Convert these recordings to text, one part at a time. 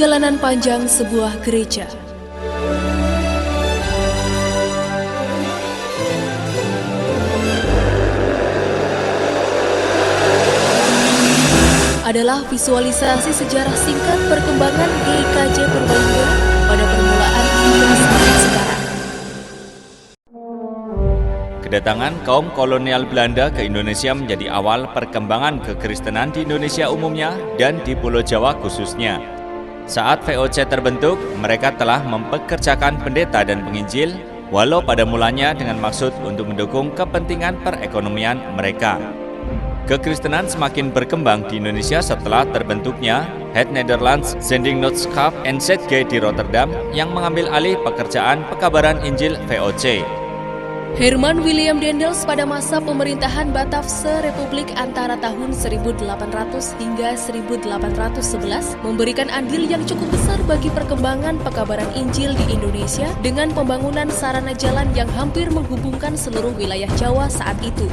Perjalanan panjang sebuah gereja. Adalah visualisasi sejarah singkat perkembangan GKJ Purbalingga pada permulaan hingga sampai sekarang. Kedatangan kaum kolonial Belanda ke Indonesia menjadi awal perkembangan kekristenan di Indonesia umumnya dan di Pulau Jawa khususnya. Saat VOC terbentuk, mereka telah mempekerjakan pendeta dan penginjil, walau pada mulanya dengan maksud untuk mendukung kepentingan perekonomian mereka. Kekristenan semakin berkembang di Indonesia setelah terbentuknya Het Nederlands Zendingnootschap NZG di Rotterdam yang mengambil alih pekerjaan pekabaran Injil VOC. Herman William Daendels pada masa pemerintahan Batavse Republik antara tahun 1800 hingga 1811 memberikan andil yang cukup besar bagi perkembangan pekabaran Injil di Indonesia dengan pembangunan sarana jalan yang hampir menghubungkan seluruh wilayah Jawa saat itu.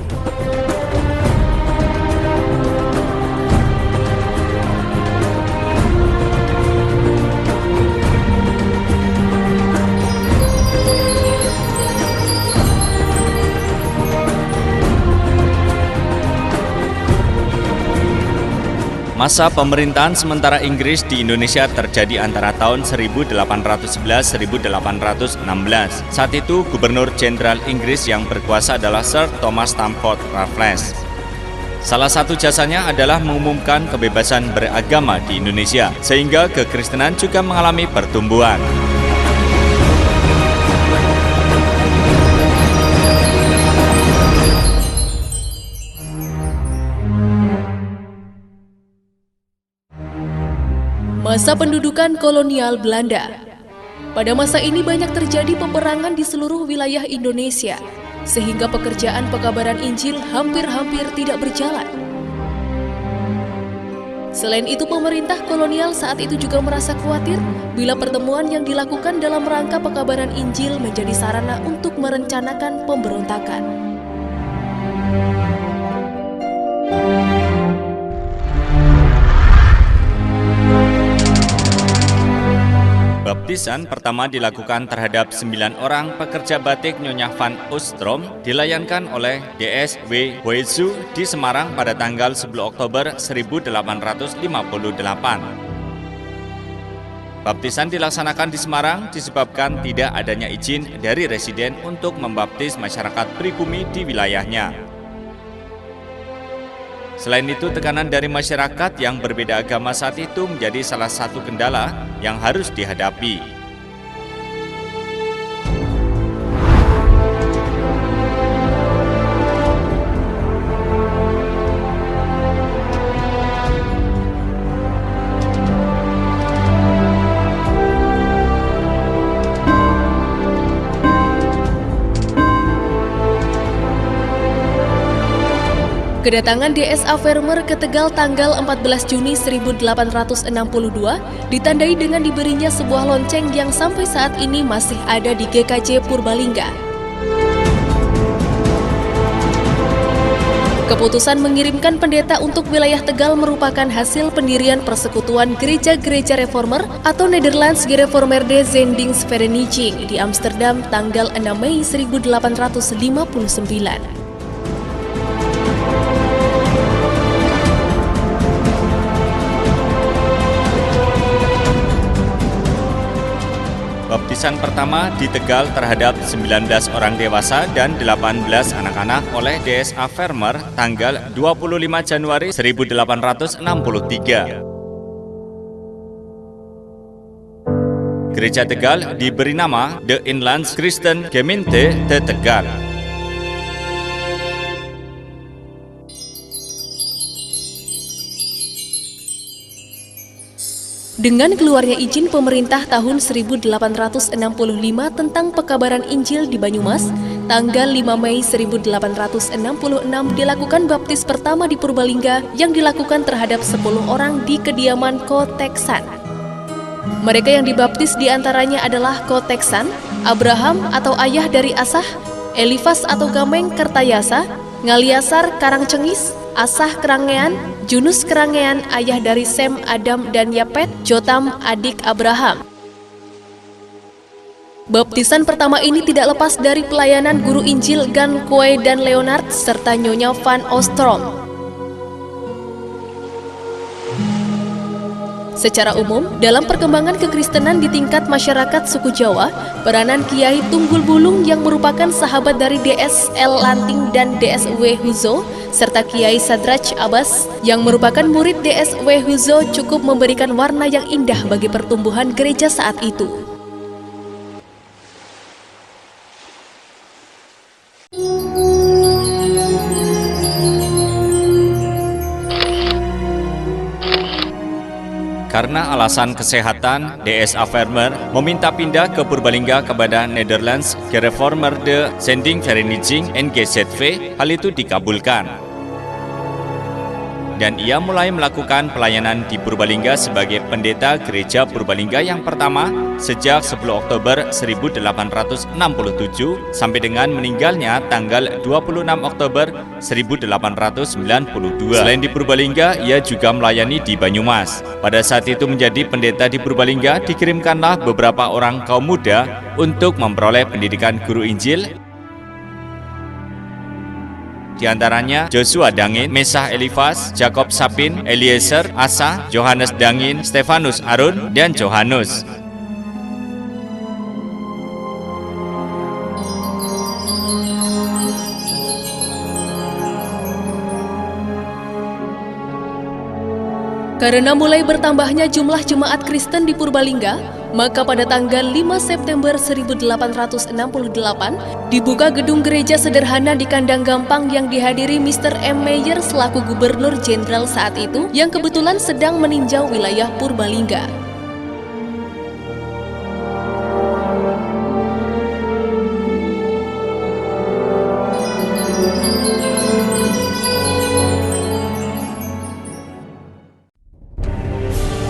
Masa pemerintahan sementara Inggris di Indonesia terjadi antara tahun 1811-1816. Saat itu, Gubernur Jenderal Inggris yang berkuasa adalah Sir Thomas Stamford Raffles. Salah satu jasanya adalah mengumumkan kebebasan beragama di Indonesia, sehingga kekristenan juga mengalami pertumbuhan. Masa pendudukan kolonial Belanda. Pada masa ini banyak terjadi peperangan di seluruh wilayah Indonesia, sehingga pekerjaan pekabaran Injil hampir-hampir tidak berjalan. Selain itu, pemerintah kolonial saat itu juga merasa khawatir bila pertemuan yang dilakukan dalam rangka pekabaran Injil menjadi sarana untuk merencanakan pemberontakan. Baptisan pertama dilakukan terhadap 9 orang pekerja batik Nyonya Van Oostrom dilayankan oleh DSW Hoezu di Semarang pada tanggal 10 Oktober 1858. Baptisan dilaksanakan di Semarang disebabkan tidak adanya izin dari residen untuk membaptis masyarakat pribumi di wilayahnya. Selain itu, tekanan dari masyarakat yang berbeda agama saat itu menjadi salah satu kendala yang harus dihadapi. Kedatangan DSA Vermeer ke Tegal tanggal 14 Juni 1862 ditandai dengan diberinya sebuah lonceng yang sampai saat ini masih ada di GKJ Purbalingga. Keputusan mengirimkan pendeta untuk wilayah Tegal merupakan hasil pendirian Persekutuan Gereja-Gereja Reformer atau Nederlands Gereformeerde Zendingsvereniging di Amsterdam tanggal 6 Mei 1859. Baptisan pertama di Tegal terhadap 19 orang dewasa dan 18 anak-anak oleh DSA Vermeer tanggal 25 Januari 1863. Gereja Tegal diberi nama De Inlands Christen Gemeente te Tegal. Dengan keluarnya izin pemerintah tahun 1865 tentang pekabaran Injil di Banyumas, tanggal 5 Mei 1866 dilakukan baptis pertama di Purbalingga yang dilakukan terhadap 10 orang di kediaman Ko Teksan. Mereka yang dibaptis diantaranya adalah Ko Teksan, Abraham atau ayah dari Asah, Elifas atau Gameng Kertayasa, Ngaliasar Karangcengis, Asah Kerangean, Junus Kerangean, ayah dari Sem, Adam, dan Yapet, Jotam, adik Abraham. Baptisan pertama ini tidak lepas dari pelayanan guru Injil Gan Koe dan Leonard serta Nyonya Van Ostrom. Secara umum, dalam perkembangan kekristenan di tingkat masyarakat suku Jawa, peranan Kiai Tunggul Bulung yang merupakan sahabat dari DS L. Lanting dan DS W. Huzo, serta Kiai Sadraj Abbas yang merupakan murid DS W. Huzo cukup memberikan warna yang indah bagi pertumbuhan gereja saat itu. Karena alasan kesehatan, DS Avermer meminta pindah ke Purbalingga kepada Netherlands Gereformer de Zending Vereniging NGZV. Hal itu dikabulkan. Dan ia mulai melakukan pelayanan di Purbalingga sebagai pendeta gereja Purbalingga yang pertama sejak 10 Oktober 1867 sampai dengan meninggalnya tanggal 26 Oktober 1892. Selain di Purbalingga, ia juga melayani di Banyumas. Pada saat itu menjadi pendeta di Purbalingga, dikirimkanlah beberapa orang kaum muda untuk memperoleh pendidikan guru Injil. Di antaranya Joshua Dangin, Mesah Elifas, Jacob Sapin, Eliezer, Asa, Johannes Dangin, Stefanus Arun, dan Johannes. Karena mulai bertambahnya jumlah jemaat Kristen di Purbalingga, maka pada tanggal 5 September 1868 dibuka gedung gereja sederhana di Kandang Gampang yang dihadiri Mr. M. Meyer selaku Gubernur Jenderal saat itu yang kebetulan sedang meninjau wilayah Purbalingga.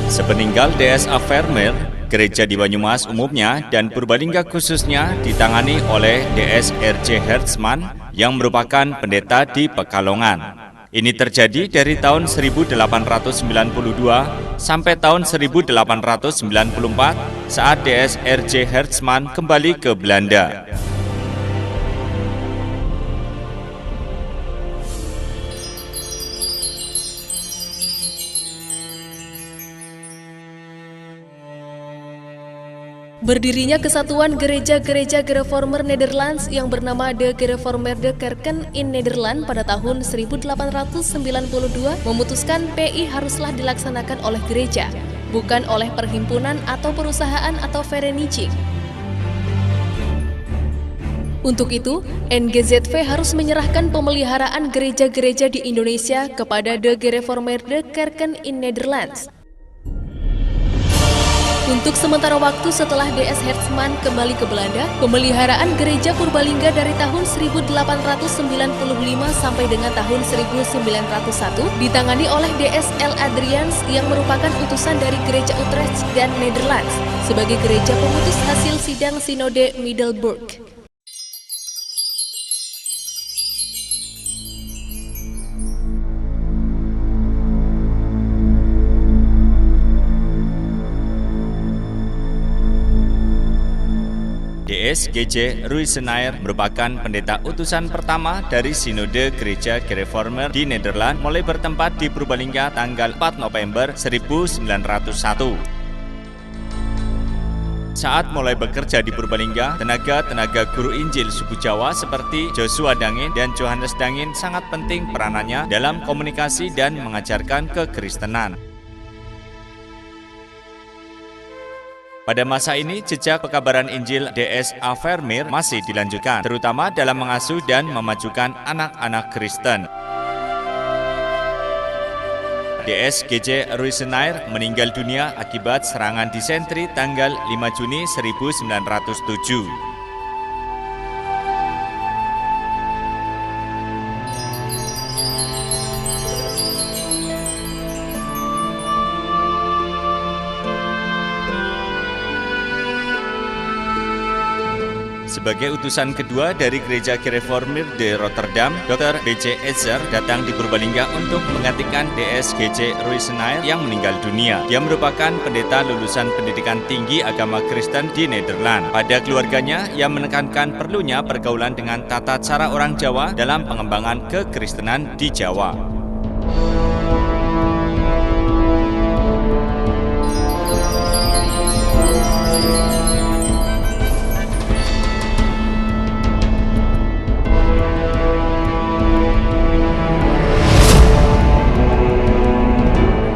Sepeninggal DS Avermer, gereja di Banyumas umumnya dan Purbalingga khususnya ditangani oleh DS R.J. Hertzman yang merupakan pendeta di Pekalongan. Ini terjadi dari tahun 1892 sampai tahun 1894 saat DS R.J. Hertzman kembali ke Belanda. Berdirinya Kesatuan Gereja-Gereja Gereformer Nederlands yang bernama De Gereformeerde Kerken in Nederland pada tahun 1892 memutuskan PI haruslah dilaksanakan oleh gereja, bukan oleh perhimpunan atau perusahaan atau vereniging. Untuk itu, NGZV harus menyerahkan pemeliharaan gereja-gereja di Indonesia kepada De Gereformeerde Kerken in Nederlands. Untuk sementara waktu setelah DS Hertzman kembali ke Belanda, pemeliharaan gereja Purbalingga dari tahun 1895 sampai dengan tahun 1901 ditangani oleh DS L. Adrians yang merupakan utusan dari gereja Utrecht dan Netherlands sebagai gereja pemutus hasil sidang Sinode Middelburg. DS G.J. Ruijsenaer merupakan pendeta utusan pertama dari Sinode Gereja Gereformer di Nederland mulai bertempat di Purbalingga tanggal 4 November 1901. Saat mulai bekerja di Purbalingga, tenaga-tenaga guru Injil suku Jawa seperti Joshua Dangin dan Johannes Dangin sangat penting peranannya dalam komunikasi dan mengajarkan kekristenan. Pada masa ini, jejak pekabaran Injil DS Avermer masih dilanjutkan, terutama dalam mengasuh dan memajukan anak-anak Kristen. DS G.J. Ruijsenaer meninggal dunia akibat serangan disentri tanggal 5 Juni 1907. Sebagai utusan kedua dari Gereja Gereformir de Rotterdam, Dr. B.J. Ezer datang di Purbalingga untuk menggantikan DS G.J. Ruisenaar yang meninggal dunia. Dia merupakan pendeta lulusan pendidikan tinggi agama Kristen di Nederland. Pada keluarganya, ia menekankan perlunya pergaulan dengan tata cara orang Jawa dalam pengembangan kekristenan di Jawa.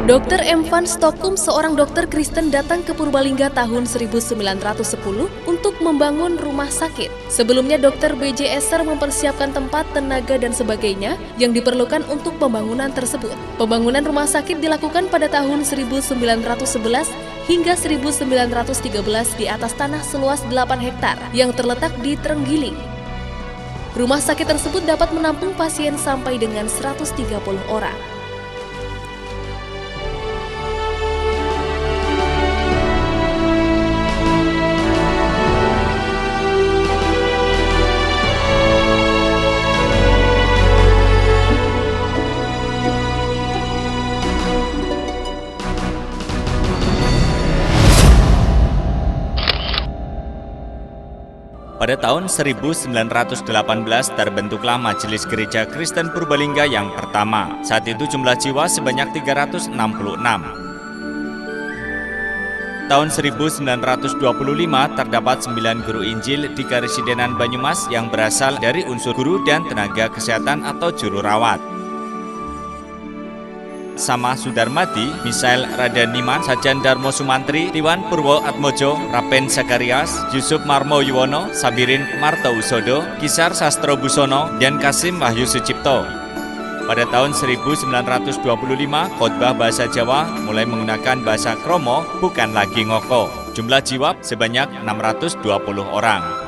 Dr. M. van Stockum, seorang dokter Kristen, datang ke Purbalingga tahun 1910 untuk membangun rumah sakit. Sebelumnya Dr. B.J. Ezer mempersiapkan tempat, tenaga, dan sebagainya yang diperlukan untuk pembangunan tersebut. Pembangunan rumah sakit dilakukan pada tahun 1911 hingga 1913 di atas tanah seluas 8 hektar yang terletak di Trenggiling. Rumah sakit tersebut dapat menampung pasien sampai dengan 130 orang. Pada tahun 1918 terbentuklah Majelis Gereja Kristen Purbalingga yang pertama. Saat itu jumlah jiwa sebanyak 366. Tahun 1925 terdapat 9 guru Injil di Karesidenan Banyumas yang berasal dari unsur guru dan tenaga kesehatan atau juru rawat. Sama Sudarmadi, Misael Radaniman, Sajan Darmo Sumantri, Tiwan Purwo Atmojo, Rapen Zakarias, Yusuf Marmo Yuwono, Sabirin Marto Usodo, Kisar Sastro Busono, dan Kasim Wahyu Sucipto. Pada tahun 1925, khotbah bahasa Jawa mulai menggunakan bahasa Kromo, bukan lagi ngoko. Jumlah jiwa sebanyak 620 orang.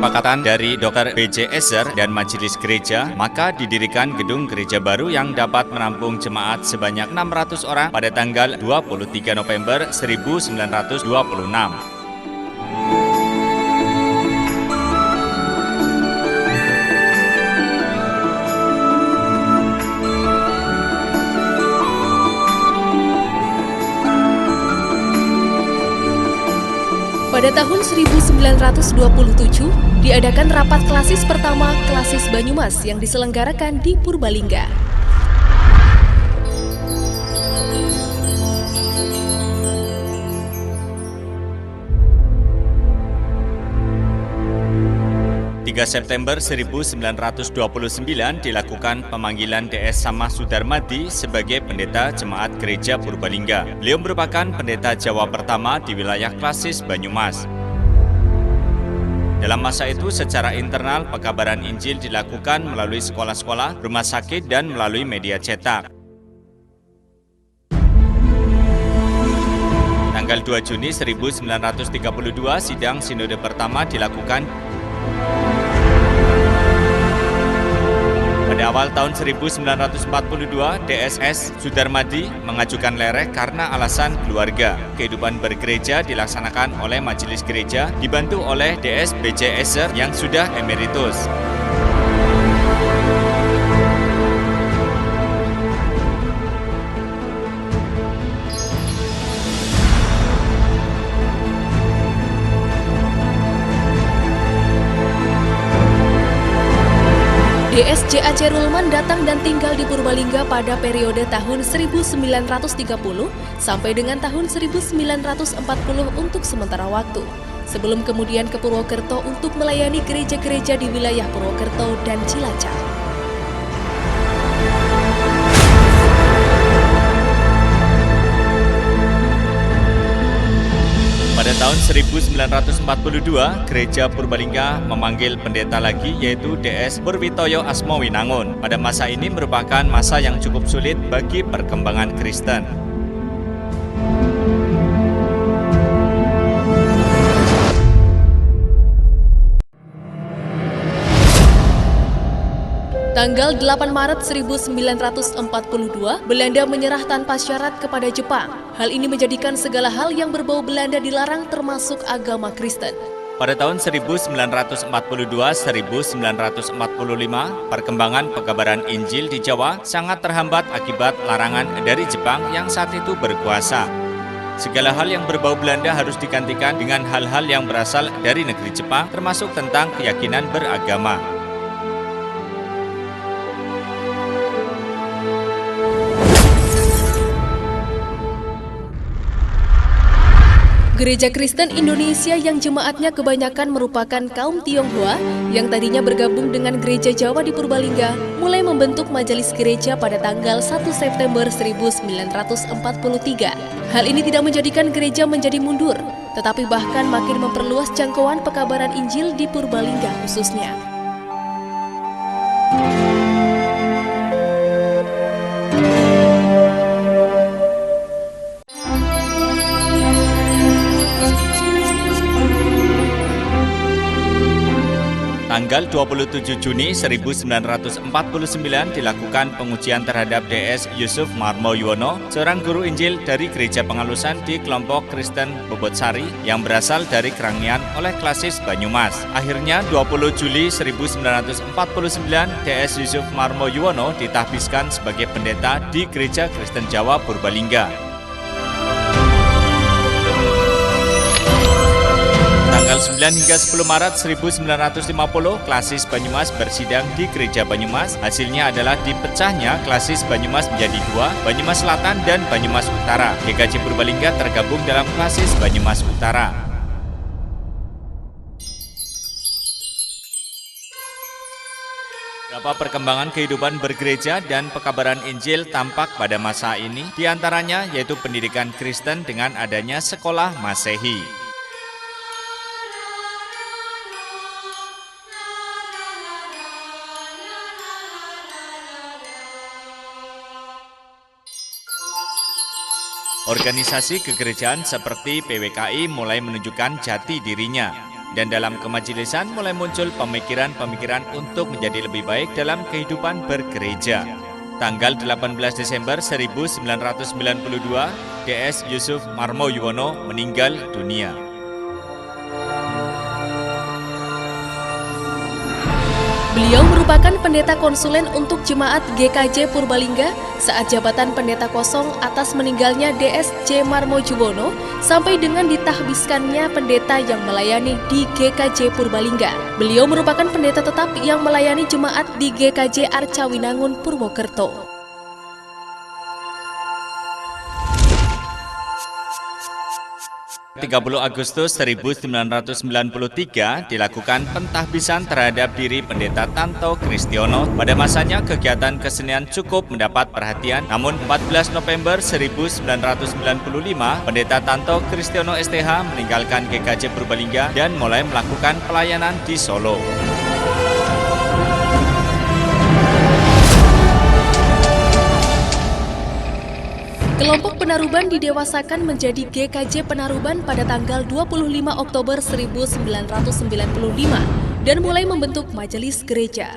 Kesepakatan dari Dr. B.J. Ezer dan Majelis Gereja, maka didirikan gedung gereja baru yang dapat menampung jemaat sebanyak 600 orang pada tanggal 23 November 1926. Pada tahun 1927, diadakan rapat klasis pertama Klasis Banyumas yang diselenggarakan di Purbalingga. September 1929 dilakukan pemanggilan DS Sama Sudarmadi sebagai pendeta Jemaat Gereja Purbalingga. Beliau merupakan pendeta Jawa pertama di wilayah Klasis Banyumas. Dalam masa itu, secara internal pekabaran Injil dilakukan melalui sekolah-sekolah, rumah sakit, dan melalui media cetak. Tanggal 2 Juni 1932, sidang sinode pertama dilakukan. Pada awal tahun 1942, DSS Sudarmadi mengajukan lereh karena alasan keluarga. Kehidupan bergereja dilaksanakan oleh Majelis Gereja, dibantu oleh DS B.J. Ezer yang sudah emeritus. DS J.A.C. Rulman datang dan tinggal di Purbalingga pada periode tahun 1930 sampai dengan tahun 1940 untuk sementara waktu, sebelum kemudian ke Purwokerto untuk melayani gereja-gereja di wilayah Purwokerto dan Cilacap. Pada tahun 1942, Gereja Purbalingga memanggil pendeta lagi, yaitu DS Purwitoyo Asmowinangun. Pada masa ini merupakan masa yang cukup sulit bagi perkembangan Kristen. Tanggal 8 Maret 1942, Belanda menyerah tanpa syarat kepada Jepang. Hal ini menjadikan segala hal yang berbau Belanda dilarang termasuk agama Kristen. Pada tahun 1942-1945, perkembangan pekabaran Injil di Jawa sangat terhambat akibat larangan dari Jepang yang saat itu berkuasa. Segala hal yang berbau Belanda harus digantikan dengan hal-hal yang berasal dari negeri Jepang, termasuk tentang keyakinan beragama. Gereja Kristen Indonesia yang jemaatnya kebanyakan merupakan kaum Tionghoa yang tadinya bergabung dengan Gereja Jawa di Purbalingga mulai membentuk majelis gereja pada tanggal 1 September 1943. Hal ini tidak menjadikan gereja menjadi mundur, tetapi bahkan makin memperluas jangkauan pekabaran Injil di Purbalingga khususnya. Tanggal 27 Juni 1949 dilakukan pengujian terhadap DS Yusuf Marmoyono, seorang guru Injil dari Gereja Pengalusan di kelompok Kristen Bobotsari yang berasal dari Krangian oleh Klasis Banyumas. Akhirnya 20 Juli 1949 DS Yusuf Marmoyono ditahbiskan sebagai pendeta di Gereja Kristen Jawa Purbalingga. Tanggal 9 hingga 10 Maret 1950, Klasis Banyumas bersidang di Gereja Banyumas. Hasilnya adalah dipecahnya Klasis Banyumas menjadi dua, Banyumas Selatan dan Banyumas Utara. GKJ Purbalingga tergabung dalam Klasis Banyumas Utara. Beberapa perkembangan kehidupan bergereja dan pekabaran Injil tampak pada masa ini, diantaranya yaitu pendidikan Kristen dengan adanya sekolah Masehi. Organisasi kegerejaan seperti PWKI mulai menunjukkan jati dirinya, dan dalam kemajelisan mulai muncul pemikiran-pemikiran untuk menjadi lebih baik dalam kehidupan bergereja. Tanggal 18 Desember 1992, DS Yusuf Marmoyono meninggal dunia. Beliau merupakan pendeta konsulen untuk jemaat GKJ Purbalingga saat jabatan pendeta kosong atas meninggalnya DS Marmoyono sampai dengan ditahbiskannya pendeta yang melayani di GKJ Purbalingga. Beliau merupakan pendeta tetap yang melayani jemaat di GKJ Arcawinangun Purwokerto. 30 Agustus 1993 dilakukan pentahbisan terhadap diri pendeta Tanto Kristiono. Pada masanya kegiatan kesenian cukup mendapat perhatian, namun 14 November 1995 pendeta Tanto Kristiono STH meninggalkan GKJ Purbalingga dan mulai melakukan pelayanan di Solo. Kelompok Penaruban didewasakan menjadi GKJ Penaruban pada tanggal 25 Oktober 1995 dan mulai membentuk majelis gereja.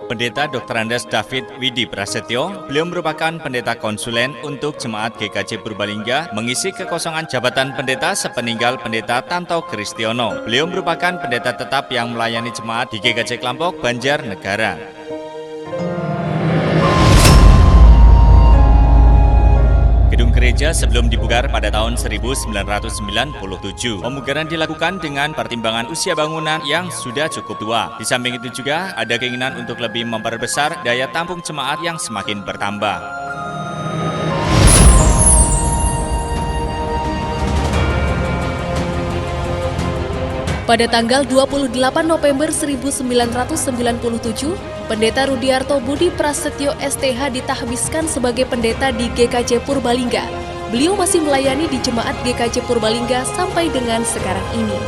Pendeta Dr. Andes David Widi Prasetyo, beliau merupakan pendeta konsulen untuk jemaat GKJ Purbalingga, mengisi kekosongan jabatan pendeta sepeninggal pendeta Tanto Kristiono. Beliau merupakan pendeta tetap yang melayani jemaat di GKJ Klampok, Banjarnegara. Gedung gereja sebelum dibugar pada tahun 1997. Pemugaran dilakukan dengan pertimbangan usia bangunan yang sudah cukup tua. Di samping itu juga ada keinginan untuk lebih memperbesar daya tampung jemaat yang semakin bertambah. Pada tanggal 28 November 1997, Pendeta Rudiarto Budi Prasetyo STH ditahbiskan sebagai pendeta di GKJ Purbalingga. Beliau masih melayani di jemaat GKJ Purbalingga sampai dengan sekarang ini.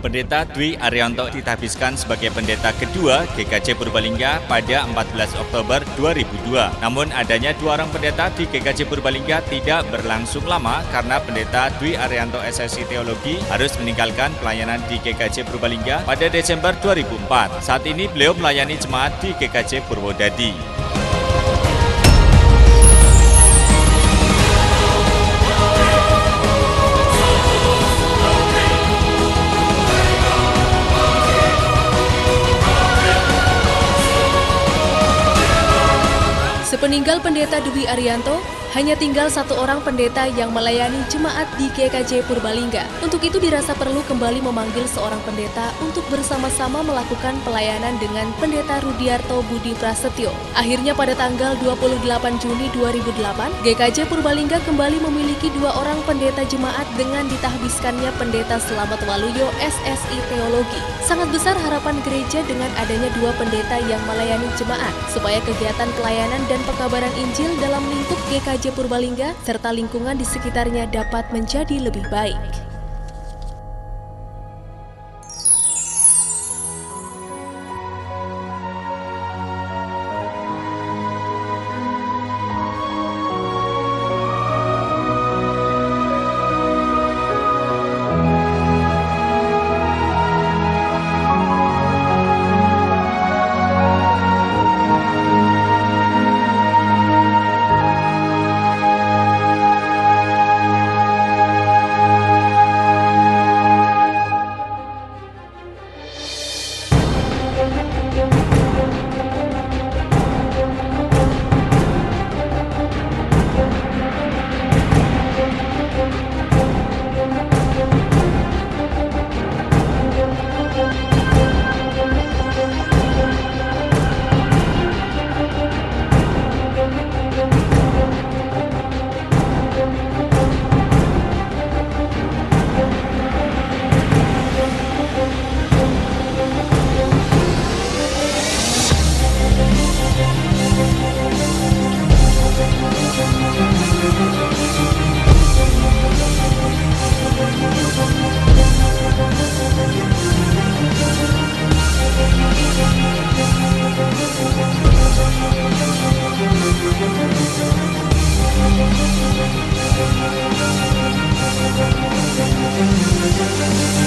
Pendeta Dwi Arianto ditahbiskan sebagai pendeta kedua GKJ Purbalingga pada 14 Oktober 2002. Namun adanya 2 orang pendeta di GKJ Purbalingga tidak berlangsung lama karena pendeta Dwi Arianto SSI Teologi harus meninggalkan pelayanan di GKJ Purbalingga pada Desember 2004. Saat ini beliau melayani jemaat di GKJ Purwodadi. Sepeninggal pendeta Dwi Arianto, hanya tinggal 1 orang pendeta yang melayani jemaat di GKJ Purbalingga. Untuk itu dirasa perlu kembali memanggil seorang pendeta untuk bersama-sama melakukan pelayanan dengan pendeta Rudiarto Budi Prasetyo. Akhirnya pada tanggal 28 Juni 2008, GKJ Purbalingga kembali memiliki 2 orang pendeta jemaat dengan ditahbiskannya pendeta Slamet Waluyo SSI Teologi. Sangat besar harapan gereja dengan adanya 2 pendeta yang melayani jemaat, supaya kegiatan pelayanan dan pekabaran Injil dalam lingkup GKJ Purbalingga serta lingkungan di sekitarnya dapat menjadi lebih baik. Thank you.